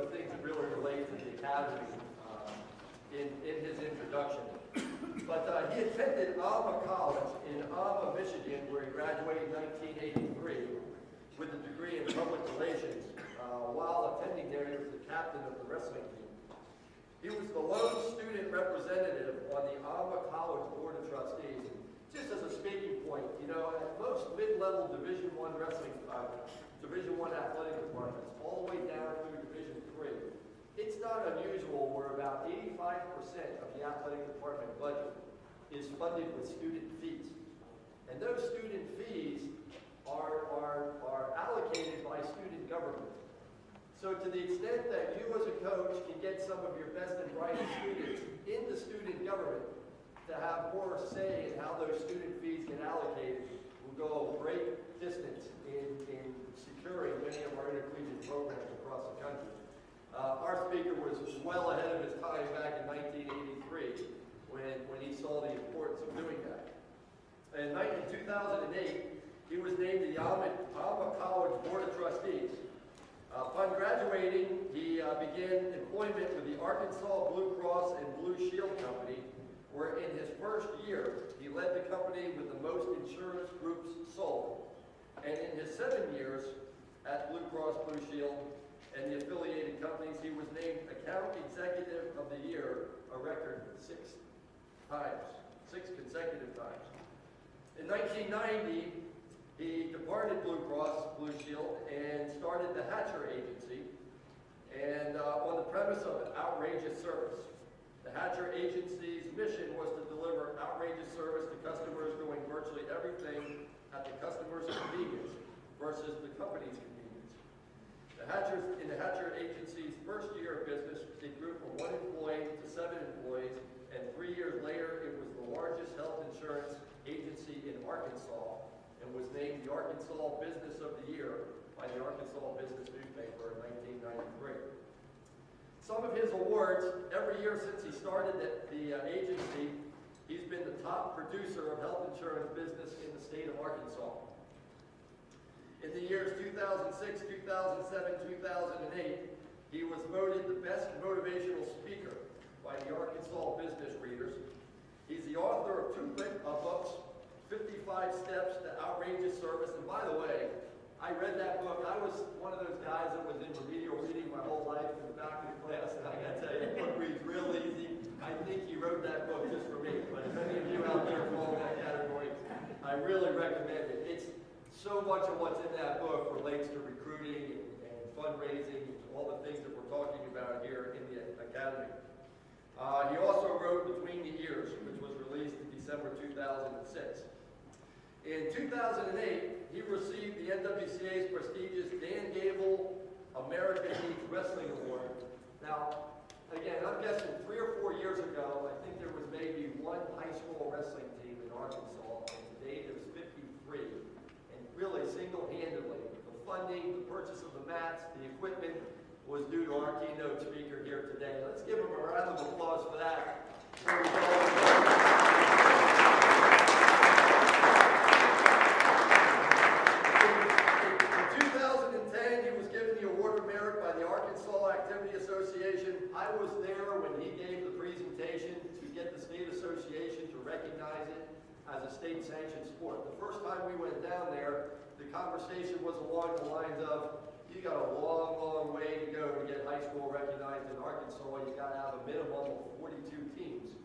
the things that really relate to the academy in his introduction. But he attended Alma College in Alma, Michigan, where he graduated in 1983 with a degree in public relations. While attending there, he was the captain of the wrestling team. He was the lone student representative on the Alma College Board of Trustees. Just as a speaking point, you know, at most mid-level Division I wrestling, Division I athletic departments, all the way down through Division III, it's not unusual where about 85% of the athletic department budget is funded with student fees. And those student fees are allocated by student government. So to the extent that you as a coach can get some of your best and brightest students into student government to have more say in how those student fees get allocated will go a great distance in securing many of our intercollegiate programs across the country. Our speaker was well ahead of his time back in 1983 when he saw the importance of doing that. In 2008, he was named to the Alma College Board of Trustees. Upon graduating, he began employment with the Arkansas Blue Cross and Blue Shield Company, where in his first year, he led the company with the most insurance groups sold. And in his 7 years at Blue Cross Blue Shield and the affiliated companies, he was named Account Executive of the Year, a record 6 consecutive times. In 1990, he departed Blue Cross Blue Shield and started the Hatcher Agency, and on the premise of outrageous service. The Hatcher Agency's mission was to deliver outrageous service to customers, doing virtually everything at the customer's convenience versus the company's convenience. In the Hatcher Agency's first year of business, it grew from 1 employee to 7 employees, and 3 years later, it was the largest health insurance agency in Arkansas, and was named the Arkansas Business of the Year by the Arkansas Business newspaper in 1993. Some of his awards, every year since he started the agency, he's been the top producer of health insurance business in the state of Arkansas. In the years 2006, 2007, 2008, he was voted the best motivational speaker by the Arkansas Business Readers. He's the author of 2 books, 55 Steps to Outrageous Service. And by the way, I read that book. I was one of those guys that was in remedial reading my whole life in the back of the class, and I got to tell you, the book reads real easy. I think he wrote that book just for me. But if any of you out there fall in that category, I really recommend it. It's so much of what's in that book relates to recruiting and fundraising and all the things that we're talking about here in the academy. He also wrote Between the Ears, which was released in December 2006. In 2008, he received the NWCA's prestigious Dan Gable American Needs Wrestling Award. Now, again, I'm guessing 3 or 4 years ago, I think there was maybe 1 high school wrestling team in Arkansas, and today there's 53. And really, single-handedly, the funding, the purchase of the mats, the equipment, was due to our keynote speaker here today. Let's give him a round of applause for that. In 2010, he was given the Award of Merit by the Arkansas Activity Association. I was there when he gave the presentation to get the state association to recognize it as a state-sanctioned sport. The first time we went down there, the conversation was along the lines of, you got a long, long way to go to get high school recognized in Arkansas. You got to have a minimum of 42 teams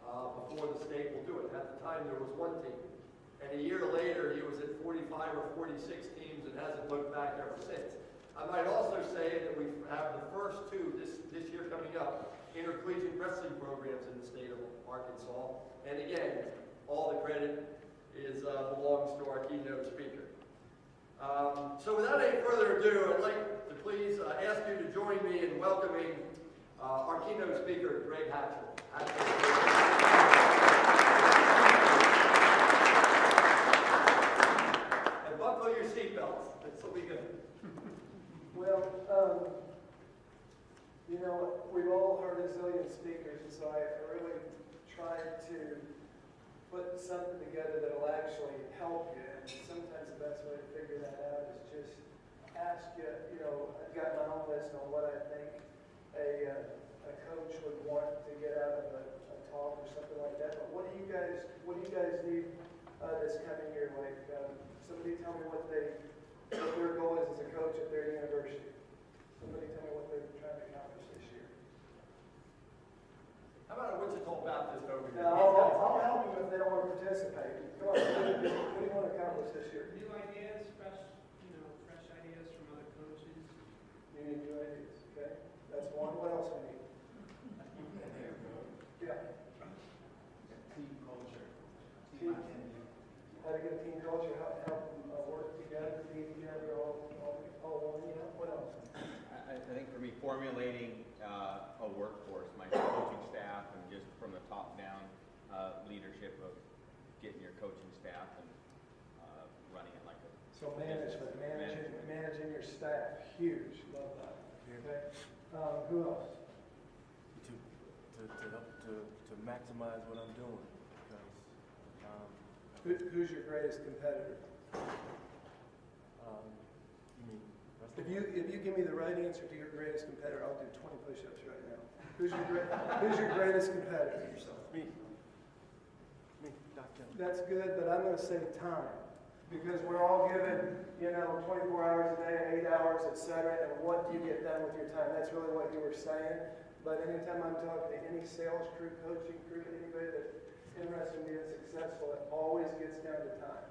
before the state will do it. At the time, there was 1 team. And a year later, he was at 45 or 46 teams and hasn't looked back ever since. I might also say that we have the first 2 this year coming up, intercollegiate wrestling programs in the state of Arkansas. And again, all the credit belongs to our keynote speaker. So without any further ado, I'd like to please ask you to join me in welcoming our keynote speaker, Greg Hatcher. And buckle your seatbelts. This will be good. Well, you know, we've all heard a zillion speakers, and so I really tried to put something together that will actually help you. And sometimes the best way to figure that out is just ask you, you know, I've got my own list on what I think a coach would want to get out of a talk or something like that. But what do you guys need this coming year? Like, somebody tell me what their goal is as a coach at their university. Somebody tell me what they're trying to accomplish this year. How about a Wichita Baptist over here? Now, I'll help them if they don't want to participate. Come on, what do you want to accomplish this year? New ideas, fresh ideas from other coaches. You need new ideas, okay? That's one. What else we need? Yeah. Team culture. Team. How to get a team culture, help them work together, be together, all one, you know, what else? I think for me, formulating a workforce, my coaching staff, and just from the top down leadership of getting your coaching staff and running it like a So management, managing your staff, huge, love that, okay? Who else? To maximize what I'm doing, because Who's your greatest competitor? you mean If you give me the right answer to your greatest competitor, I'll do 20 push-ups right now. Who's your greatest competitor? me, Dr. Kelly. That's good, but I'm going to say time, because we're all given, 24 hours a day, 8 hours, etc. And what do you get done with your time? That's really what you were saying. But anytime I'm talking to any sales crew, coaching crew, anybody that's interested in being successful, it always gets down to time.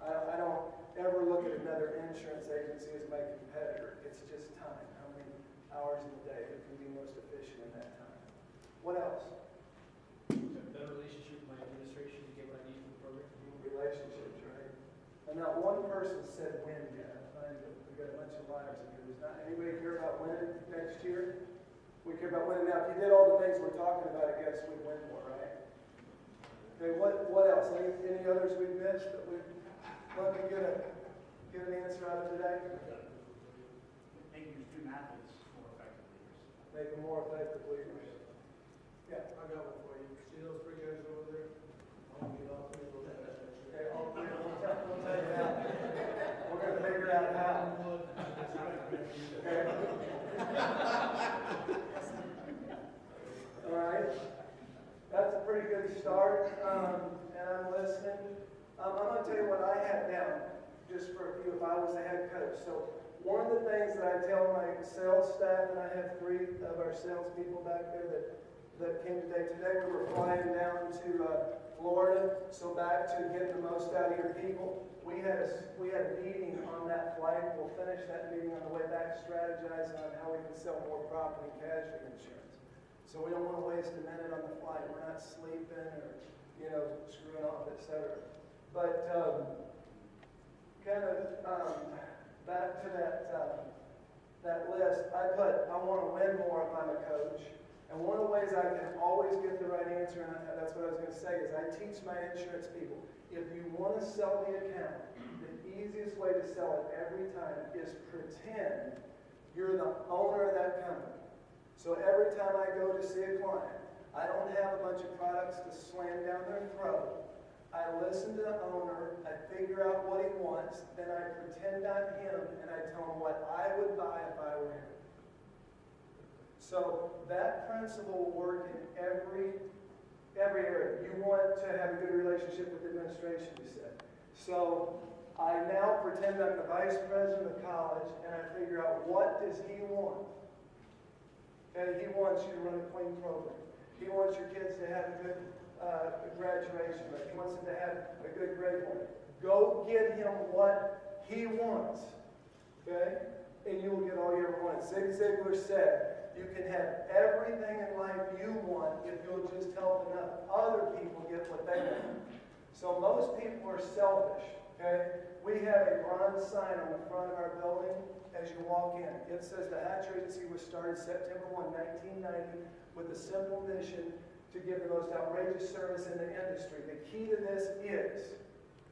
I don't ever look at another insurance agency as my competitor. It's just time. How many hours in the day who can be most efficient in that time? What else? Better relationship with my administration to get what I need from the program. Relationships, right? And not one person said win yet. I find that we've got a bunch of liars in here. Does not anybody care about winning next year? We care about winning. Now, if you did all the things we're talking about, I guess we'd win more, right? Okay, what else? Any others we've missed that we'd love to get an answer out of today? Making your student athletes more effective leaders. Make them more effective leaders. Yeah. I got one for you. See those three guys over there? I want to get all three of those guys next year. Okay, all three. We'll tell you how. We're going to figure out how. Okay. All right. That's a pretty good start, and I'm listening. I'm going to tell you what I had down, just for a few, if I was the head coach. So one of the things that I tell my sales staff, and I have 3 of our salespeople back there that came today. Today we were flying down to Florida, so back to get the most out of your people. We had a meeting on that flight. We'll finish that meeting on the way back, strategizing on how we can sell more property and casualty insurance. So we don't want to waste a minute on the flight. We're not sleeping or, screwing off, etc. But back to that list, I want to win more if I'm a coach. And one of the ways I can always get the right answer, and that's what I was going to say, is I teach my insurance people, if you want to sell the account, the easiest way to sell it every time is pretend you're the owner of that company. So every time I go to see a client, I don't have a bunch of products to slam down their throat. I listen to the owner, I figure out what he wants, then I pretend I'm him, and I tell him what I would buy if I were him. So that principle will work in every area. You want to have a good relationship with the administration, you said. So I now pretend I'm the vice president of the college, and I figure out what does he want. And he wants you to run a clean program. He wants your kids to have a good graduation rate. He wants them to have a good grade point. Go get him what he wants. Okay? And you will get all you ever wanted. Zig Ziglar said, you can have everything in life you want if you'll just help enough other people get what they want. So most people are selfish. Okay? We have a bronze sign on the front of our building as you walk in. It says the Hatcher Agency was started September 1, 1990 with a simple mission to give the most outrageous service in the industry. The key to this is,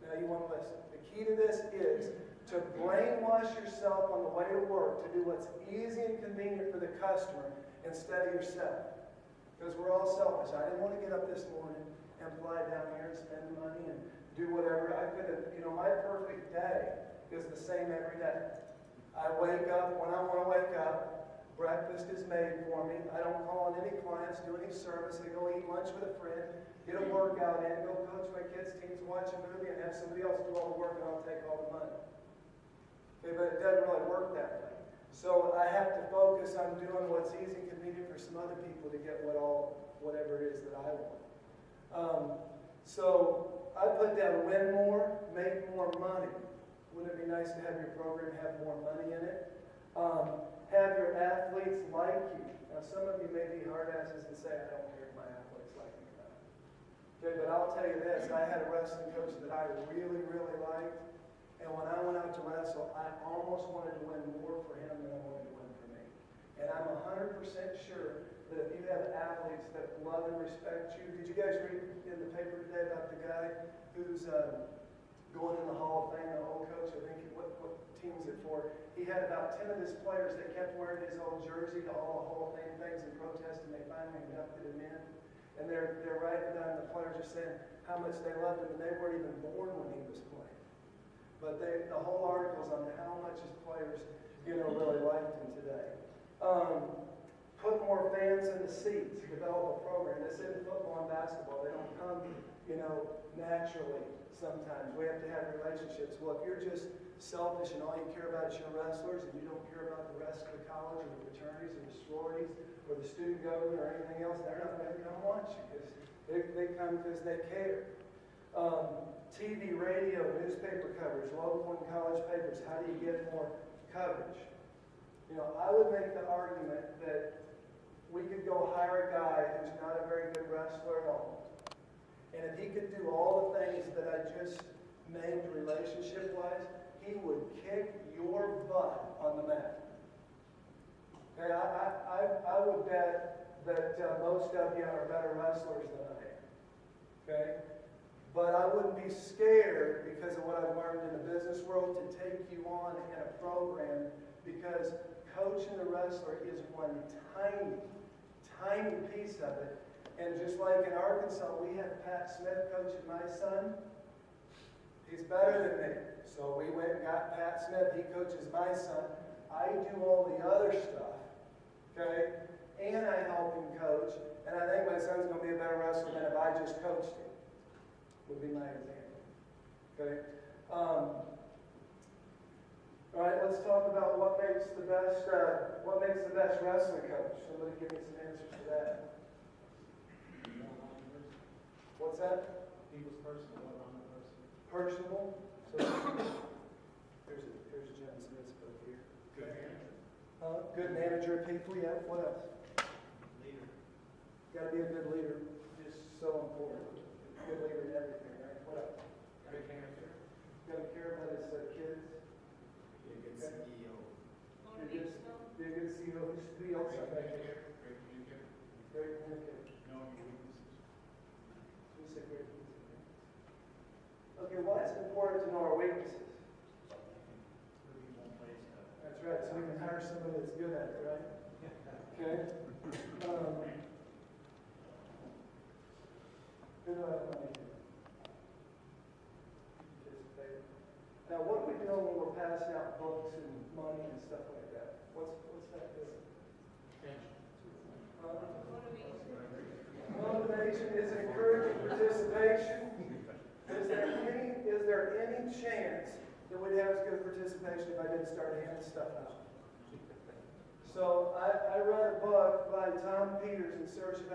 now you want to listen, the key to this is to brainwash yourself on the way to work to do what's easy and convenient for the customer instead of yourself. Because we're all selfish. I didn't want to get up this morning and fly down here and spend money and do whatever. I could have, my perfect day is the same every day. I wake up when I want to wake up, Breakfast is made for me. I don't call on any clients, do any service. I go eat lunch with a friend, get a workout in, go coach my kids' teams, watch a movie, and have somebody else do all the work, and I'll take all the money. Okay, but it doesn't really work that way. So I have to focus on doing what's easy and convenient for some other people to get whatever it is that I want. So I put down win more, make more money. Wouldn't it be nice to have your program have more money in it? Have your athletes like you. Now, some of you may be hard asses and say, I don't care if my athletes like me or not. Okay, but I'll tell you this, I had a wrestling coach that I really, really liked, and when I went out to wrestle, I almost wanted to win more for him than I wanted to win for me. And I'm 100% sure that if you have athletes that love and respect you, did you guys read in the paper today about the guy who's going in the Hall of Fame, the old coach? I think, what team was it for? He had about 10 of his players that kept wearing his old jersey to all the Hall of Fame things and protest, and they finally inducted him in. And they're writing down, the players are saying how much they loved him, and they weren't even born when he was playing. But the whole article's on how much his players, really liked him today. Put more fans in the seats, develop a program. This isn't football and basketball. They don't come, naturally sometimes. We have to have relationships. Well, if you're just selfish and all you care about is your wrestlers and you don't care about the rest of the college or the fraternities or the sororities or the student government or anything else, they're not going to come watch you because they come because they care. TV, radio, newspaper coverage, local and college papers, how do you get more coverage? I would make the argument that we could go hire a guy who's not a very good wrestler at all. And if he could do all the things that I just named relationship-wise, he would kick your butt on the mat. Okay, I would bet that most of you are better wrestlers than I am. Okay? But I wouldn't be scared because of what I've learned in the business world to take you on in a program, because coaching the wrestler is one tiny, tiny piece of it. And just like in Arkansas, we have Pat Smith coaching my son. He's better than me. So we went and got Pat Smith. He coaches my son. I do all the other stuff. Okay? And I help him coach. And I think my son's going to be a better wrestler than if I just coached him. Would be my example. Okay? All right, let's talk about what makes the best wrestling coach. Somebody give me some answers to that. What's that? People's personal, around the person. Personable. So here's Jen Smith's book here. Good manager. Good manager of people. Yeah. What else? Leader. Got to be a good leader. Just so important. Good leader in everything, right? What else? Good character. Got to care about his kids. Be a good CEO. Be a good CEO. Who's the else? Great communicator. Great communicator. Know your weaknesses. Who said great communicator? Okay, why is it important to know our weaknesses? That's right, so we can hire somebody that's good at it, right? Okay. Who do I have money to? Participate. Now, what are we doing when we're passing out books and money and stuff like that? What's that doing? Motivation is encouraging participation. Is there any chance that we'd have as good participation if I didn't start handing stuff out? So I read a book by Tom Peters in Search of